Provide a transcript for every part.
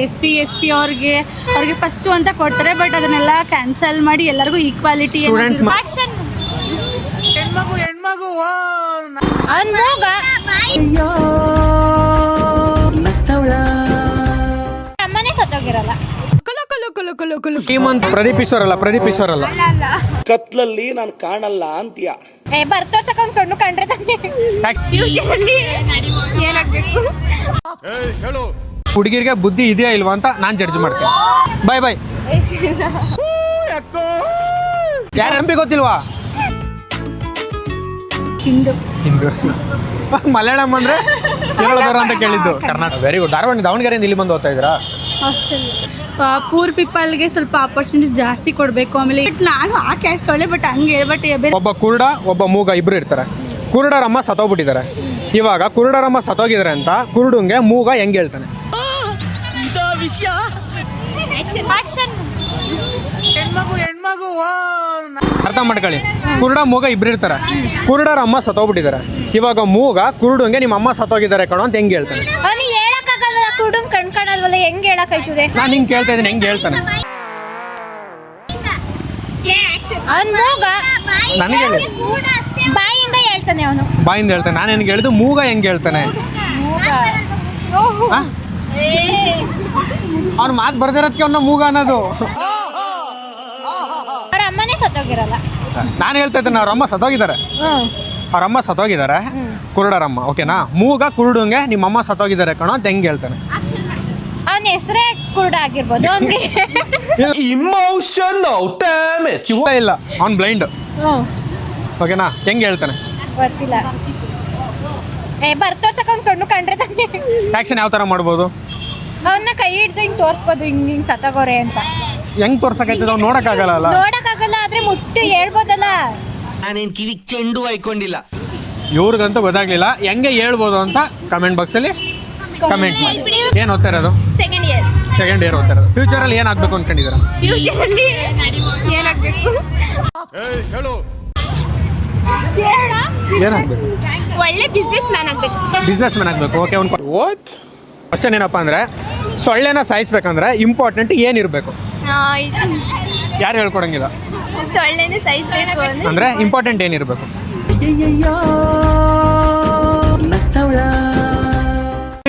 SC ಅವ್ರಿಗೆ first ಅಂತ ಕೊಡ್ತಾರೆ, ಬಟ್ ಅದನ್ನೆಲ್ಲ ಕ್ಯಾನ್ಸಲ್ ಮಾಡಿ ಎಲ್ಲರಿಗೂ ಈಕ್ವಾಲಿಟಿ. ಅಮ್ಮನೇ ಸತ್ತೋಗಿರಲ್ಲ. ಪ್ರದೀಪ್ ಈಶ್ವರಲ್ಲ ಕತ್ಲಲ್ಲಿ ನಾನು ಕಾಣಲ್ಲ ಅಂತೀಯ. ಬರ್ತೋರ್ಸಕೊಂಡ್ ಕಣ್ಣು ಕಂಡ್ರೆ ಫ್ಯೂಚರಲ್ಲಿ ಏನಾಗ್ಬೇಕು? ಹುಡುಗಿರಿಗೆ ಬುದ್ಧಿ ಇದೆಯಾ ಇಲ್ವಾ ಅಂತ ನಾನು ಜಡ್ಜ್ ಮಾಡ್ತೀನಿ. ಬಾಯ್. ಯಾರು ಎಂಪಿ ಗೊತ್ತಿಲ್ವಾ? ಹಿಂದೂ ಮಲಯಾಳಂ ಅಂದ್ರೆ ಕೇರಳದವ್ರ ಅಂತ ಕೇಳಿದ್ದು. ಕರ್ನಾಟಕ. Very good. ದಾವಣಗೆರೆಯಿಂದ ಇಲ್ಲಿ ಬಂದು ಓದ್ತಾ ಇದ್ದೀರಾ? ಹಾಸ್ಟೆಲ್. ಪೂರ್ ಪೀಪಲ್ಗೆ ಸ್ವಲ್ಪ ಆಪರ್ಚುನಿಟೀಸ್ ಜಾಸ್ತಿ ಕೊಡಬೇಕು. ಆಮೇಲೆ ನಾನು ಆ ಕ್ಯಾಸ್ಟ್ ಒಳ್ಳೆ, ಬಟ್ ಹಂಗೆ ಹೇಳ್ಬಟ್ಟು ಒಬ್ಬ ಕುರುಡ ಒಬ್ಬ ಮೂಗ ಇಬ್ರು ಇರ್ತಾರೆ. ಕುರುಡರಮ್ಮ ಸತ್ತೋಗ್ಬಿಟ್ಟಿದ್ದಾರೆ. ಇವಾಗ ಕುರುಡರಮ್ಮ ಸತ್ತೋಗಿದ್ದಾರೆ ಅಂತ ಕುರುಡುಂಗೆ ಮೂಗ ಹೆಂಗೆ ಹೇಳ್ತಾನೆ? ಅರ್ಥ ಮಾಡ್ಕೊಳ್ಳಿ. ಕುರುಡ ಮೂಗ ಇಬ್ರು ಇರ್ತಾರೆ. ಕುರುಡರಮ್ಮ ಸತ್ತೋಗ್ಬಿಟ್ಟಿದ್ದಾರೆ. ಇವಾಗ ಮೂಗ ಕುರುಡುಂಗೆ ನಿಮ್ಮ ಅಮ್ಮ ಸತ್ತೋಗಿದ್ದಾರೆ ಕಣೋ ಅಂತ ಹೆಂಗೆ ಹೇಳ್ತಾನೆ? ಕುರುಡುಂಗ್ ಕಣ್ಕಾಣಲ್ವಲ್ಲ, ಹೆಂಗೆ ಹೇಳಕ್ಕಾಯ್ತದೆ? ನಾನು ಹಿಂಗೆ ಕೇಳ್ತಾ ಇದ್ದೀನಿ, ಹೆಂಗೆ ಹೇಳ್ತಾನೆ? ನನಗೆ ಹೇಳಿ. ಬಾಯಿಂದ ಹೇಳ್ತಾನೆ ಅವನು. ಬಾಯಿಂದ ಹೇಳ್ತಾನೆ. ನಾನು ಹೆಂಗೆ ಹೇಳಿದ್ದು? ಮೂಗ ಹೆಂಗೆ ಹೇಳ್ತಾನೆ? ಅವ್ನು ಮಾತು ಬರ್ದಿರೋದಕ್ಕೆ ಅವನ ಮೂಗ ಅನ್ನೋದು. ಅವ್ರ ಅಮ್ಮನೇ ಸತ್ತೋಗಿರಲ್ಲ. ನಾನು ಹೇಳ್ತಾ ಇದ್ದೇನೆ, ಅವ್ರ ಅಮ್ಮ ಸತ್ತೋಗಿದ್ದಾರೆ. ಕುರುಡರಮ್ಮ, ಓಕೆನಾ? ಮೂಗ ಕುರುಡುಂಗೆ ನಿಮ್ಮ ಅಮ್ಮ ಸತ್ತೋಗಿದ್ದಾರೆ ಕಣೋ ಅಂತ ಹೆಂಗೆ ಹೇಳ್ತಾನೆ? ಅವನ ಹೆಸರೇ ಕುರುಡ ಆಗಿರ್ಬೋದು. ಇಲ್ಲ, ಅವ್ನು ಬ್ಲೈಂಡ್. ಓಕೆನಾ? ಹೆಂಗೆ ಹೇಳ್ತಾನೆ? ಗೊತ್ತಿಲ್ಲ. ಬರ್ತೋರ್ಸಕೊಂಡ್ ಕಣ್ಣು ಕಂಡ್ರೆ ಆ್ಯಕ್ಷನ್ ಯಾವ ಥರ ಮಾಡ್ಬೋದು? ಅವನ್ನ ಕೈ ಹಿಡ್ದು ಹಿಂಗೆ ತೋರಿಸ್ಬೋದು, ಹಿಂಗೆ ಸತ್ತೋಗೋರೆ ಅಂತ. ಹೆಂಗೆ ತೋರ್ಸಕ್ಕಾಯ್ತದ? ಅವ್ನು ನೋಡೋಕ್ಕಾಗಲ್ಲ. ಆದ್ರೆ ಮುಟ್ಟು ಹೇಳ್ಬೋದಲ್ಲ. ನಾನೇನ್ ಕಿವಿ ಚೆಂಡು ಹಾಕೊಂಡಿಲ್ಲ. ಇವ್ರಿಗಂತೂ ಗೊತ್ತಾಗ್ಲಿಲ್ಲ. ಹೆಂಗೆ ಹೇಳ್ಬೋದು ಅಂತ ಕಮೆಂಟ್ ಬಾಕ್ಸಲ್ಲಿ ಕಮೆಂಟ್ ಮಾಡಿ. ಏನು ಓದ್ತಾ ಇರೋದು? ಸೆಕೆಂಡ್ ಇಯರ್ ಓದ್ತಾ ಇರೋದು. ಫ್ಯೂಚರಲ್ಲಿ ಏನಾಗಬೇಕು ಅನ್ಕೊಂಡಿದ್ದೀರಾ? ಏನಾಗಬೇಕು? ಏನಾಗಬೇಕು? ಒಳ್ಳೆ ಬಿಸ್ನೆಸ್ ಮ್ಯಾನ್ ಆಗಬೇಕು. ಓಕೆ. ಒಂದು ಕ್ವಶನ್ ಏನಪ್ಪ ಅಂದರೆ, ಸೊಳ್ಳೆನ ಸಾಯಿಸ್ಬೇಕಂದ್ರೆ ಇಂಪಾರ್ಟೆಂಟ್ ಏನಿರಬೇಕು? ಯಾರು ಹೇಳ್ಕೊಡಂಗಿಲ್ಲ. ಸೊಳ್ಳೆನೇ ಸಾಯಿಸ್ಬೇಕು ಅಂದರೆ ಇಂಪಾರ್ಟೆಂಟ್ ಏನಿರಬೇಕು?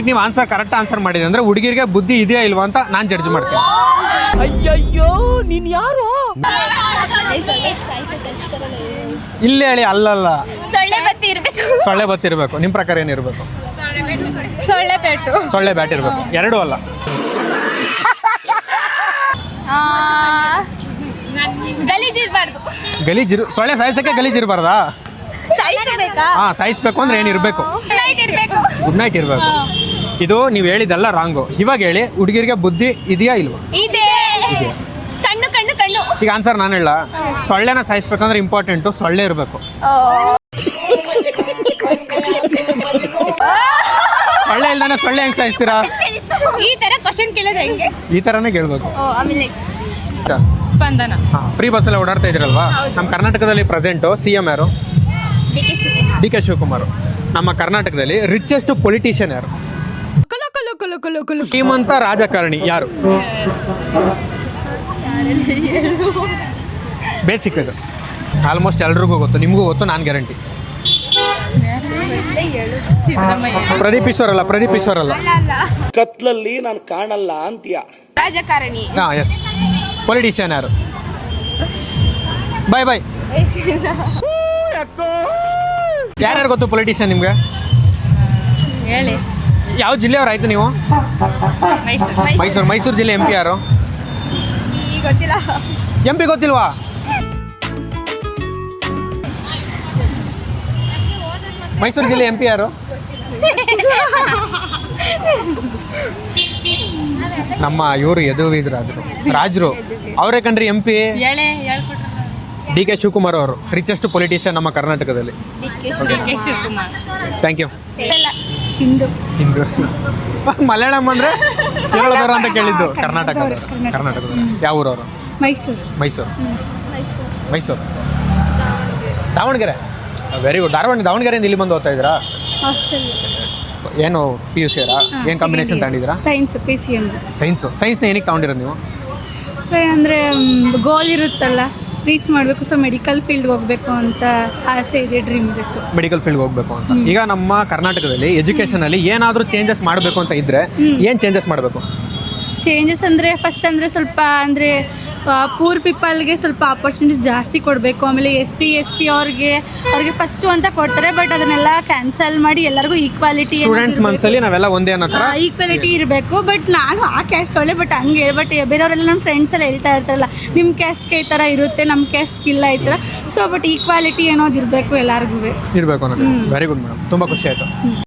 ನೀವು ಕರೆಕ್ಟ್ ಆನ್ಸರ್ ಮಾಡಿದೆ ಅಂದರೆ ಹುಡುಗಿರಿಗೆ ಬುದ್ಧಿ ಇದೆಯಾ ಇಲ್ವಾ ಅಂತ ನಾನು ಜಡ್ಜ್ ಮಾಡ್ತೀನಿ. ಅಯ್ಯಯ್ಯೋ, ನೀನ್ ಯಾರು? ಇಲ್ಲಿ ಹೇಳಿ. ಅಲ್ಲಲ್ಲ, ಸೊಳ್ಳೆ ಬತ್ತಿರ್ಬೇಕು. ನಿಮ್ಮ ಪ್ರಕಾರ ಏನಿರಬೇಕು? ಸೊಳ್ಳೆ ಬ್ಯಾಟ್ ಇರಬೇಕು. ಎರಡೂ ಅಲ್ಲ. ಗಲೀಜಿರು. ಸೊಳ್ಳೆ ಸಾಯಿಸಕ್ಕೆ ಗಲೀಜಿರಬಾರ್ದಾ? ಸಾಯಿಸ್ಬೇಕು ಅಂದ್ರೆ ಏನಿರಬೇಕು? ಗುಡ್ ನೈಟ್ ಇರಬೇಕು. ಇದು ನೀವು ಹೇಳಿದೆಲ್ಲ ರಾಂಗು. ಇವಾಗ ಹೇಳಿ, ಹುಡುಗಿರಿಗೆ ಬುದ್ಧಿ ಇದೆಯಾ ಇಲ್ವಾ? ಈಗ ಆನ್ಸರ್ ನಾನು ಹೇಳ. ಸೊಳ್ಳೆನ ಸಾಯಿಸ್ಬೇಕಂದ್ರೆ ಇಂಪಾರ್ಟೆಂಟು ಸೊಳ್ಳೆ ಇರಬೇಕು. ಸೊಳ್ಳೆ ಇಲ್ದಾನೆ ಸೊಳ್ಳೆ ಹೆಂಗೆ ಸಾಯಿಸ್ತೀರಾ? ಈ ಥರನೇ ಕೇಳಬೇಕು. ಸ್ಪಂದನ. ಫ್ರೀ ಬಸ್ಸಲ್ಲಿ ಓಡಾಡ್ತಾ ಇದ್ದೀರಲ್ವಾ? ನಮ್ಮ ಕರ್ನಾಟಕದಲ್ಲಿ ಪ್ರೆಸೆಂಟು CM ಯಾರು? DK ಶಿವಕುಮಾರ್. ನಮ್ಮ ಕರ್ನಾಟಕದಲ್ಲಿ ರಿಚೆಸ್ಟ್ ಪೊಲಿಟಿಷಿಯನ್ ಯಾರು? ಶ್ರೀಮಂತ ರಾಜಕಾರಣಿ ಯಾರು? ಬೇಸಿಕ್ ಇದು. ಆಲ್ಮೋಸ್ಟ್ ಎಲ್ರಿಗೂ ಗೊತ್ತು, ನಿಮಗೂ ಗೊತ್ತು, ನಾನು ಗ್ಯಾರಂಟಿ. ಪ್ರದೀಪ್ ಈಶ್ವರಲ್ಲ. ಕತ್ಲಲ್ಲಿ ನಾನು ಕಾಣಲ್ಲ ಅಂತೀಯ. ರಾಜಕಾರಣಿ. ಎಸ್. ಪೊಲಿಟಿಷಿಯನ್ ಯಾರು? ಬಾಯ್. ಯಾರ್ಯಾರು ಗೊತ್ತು ಪೊಲಿಟಿಷಿಯನ್ ನಿಮ್ಗೆ? ಹೇಳಿ. ಯಾವ ಜಿಲ್ಲೆಯವ್ರು ಆಯ್ತು ನೀವು? ಮೈಸೂರು ಜಿಲ್ಲೆ MP ಯಾರು? ಗೊತ್ತಿಲ್ಲ. MP ಗೊತ್ತಿಲ್ವಾ? ಮೈಸೂರು ಜಿಲ್ಲೆ MP ಯಾರು? ನಮ್ಮ ಇವರು ಯದುವೀರ್ ರಾಜರು ಅವರೇ ಕಣ್ರಿ MP. DK ಶಿವಕುಮಾರ್ ಅವರು ರಿಚೆಸ್ಟ್ ಪೊಲಿಟಿಷಿಯನ್ ನಮ್ಮ ಕರ್ನಾಟಕದಲ್ಲಿ. Thank you. ಹಿಂದೂ. ಮಲಯಾಳಂ ಅಂದ್ರೆ ಕೇರಳದವ್ರ ಅಂತ ಕೇಳಿದ್ದು. ಕರ್ನಾಟಕದವರು. ಯಾವ ಊರವರು? ಮೈಸೂರು. ದಾವಣಗೆರೆ. Very good. ದಾವಣಗೆರೆಯಿಂದ ಇಲ್ಲಿ ಬಂದು ಓದ್ತಾ ಇದ್ದೀರಾ? ಹಾಸ್ಟೆಲ್. ಏನು ಪಿ ಯು ಸಿ ಏನು ಕಾಂಬಿನೇಷನ್ ತಗೊಂಡಿದ್ದೀರಾ? Science PCM. ಸೈನ್ಸ್ನ ಏನಕ್ಕೆ ತಗೊಂಡಿರೋದು ನೀವು? ಸೊ ಅಂದರೆ ಗೋಲ್ ಇರುತ್ತಲ್ಲ, ರೀಚ್ ಮಾಡಬೇಕು. ಸೊ ಮೆಡಿಕಲ್ ಫೀಲ್ಡ್ಗೆ ಹೋಗಬೇಕು ಅಂತ ಆಸೆ ಇದೆ, ಡ್ರೀಮ್ ಇದೆ. ಸೊ ಮೆಡಿಕಲ್ ಫೀಲ್ಡ್ಗೆ ಹೋಗಬೇಕು ಅಂತ. ಈಗ ನಮ್ಮ ಕರ್ನಾಟಕದಲ್ಲಿ ಎಜುಕೇಷನಲ್ಲಿ ಏನಾದರೂ ಚೇಂಜಸ್ ಮಾಡಬೇಕು ಅಂತ ಇದ್ದರೆ ಏನು ಚೇಂಜಸ್ ಮಾಡಬೇಕು? ಚೇಂಜಸ್ ಅಂದರೆ ಫಸ್ಟ್ ಅಂದರೆ ಸ್ವಲ್ಪ ಅಂದರೆ ಪೂರ್ ಪೀಪಲ್ಗೆ ಸ್ವಲ್ಪ ಆಪರ್ಚುನಿಟೀಸ್ ಜಾಸ್ತಿ ಕೊಡಬೇಕು. ಆಮೇಲೆ SC ST ಅವ್ರಿಗೆ ಫಸ್ಟು ಅಂತ ಕೊಡ್ತಾರೆ, ಬಟ್ ಅದನ್ನೆಲ್ಲ ಕ್ಯಾನ್ಸಲ್ ಮಾಡಿ ಎಲ್ಲರಿಗೂ ಈಕ್ವಾಲಿಟಿ, ಸ್ಟೂಡೆಂಟ್ಸ್ ಮನಸ್ಸಲ್ಲಿ ನಾವೆಲ್ಲ ಒಂದೇ ಅನ್ನೋ ಥರ ಈಕ್ವಾಲಿಟಿ ಇರಬೇಕು. ಬಟ್ ನಾನು ಆ ಕ್ಯಾಸ್ಟ್ ಒಳ್ಳೆ, ಬಟ್ ಹಂಗೆ ಬಟ್ ಬೇರೆಯವರೆಲ್ಲ ನಮ್ಮ ಫ್ರೆಂಡ್ಸ್ ಎಲ್ಲ ಹೇಳ್ತಾ ಇರ್ತಾರಲ್ಲ, ನಿಮ್ಮ ಕ್ಯಾಸ್ಟ್ಗೆ ಈ ಥರ ಇರುತ್ತೆ, ನಮ್ಮ ಕ್ಯಾಸ್ಟ್ಗೆ ಇಲ್ಲ ಈ ಥರ. ಸೊ ಬಟ್ ಈಕ್ವಾಲಿಟಿ ಅನ್ನೋದು ಇರಬೇಕು ಎಲ್ಲರಿಗೂ ಇರಬೇಕು ಅನ್ನೋದು. ವೆರಿ ಗುಡ್ ಮೇಡಮ್, ತುಂಬ ಖುಷಿ ಆಯಿತು.